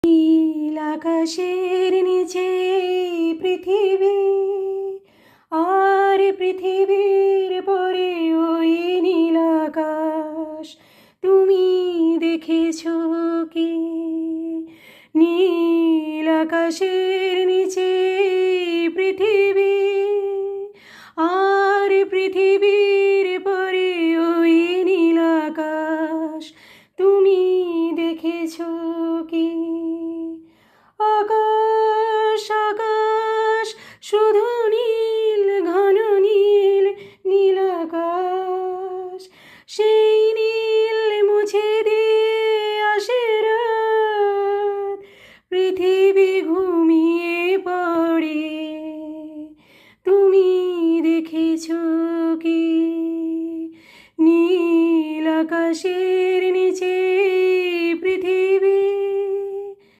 নীল আকাশের নিচে পৃথিবী, আর পৃথিবীর পরে ওই নীল আকাশ। তুমি দেখেছো কি? নীল আকাশের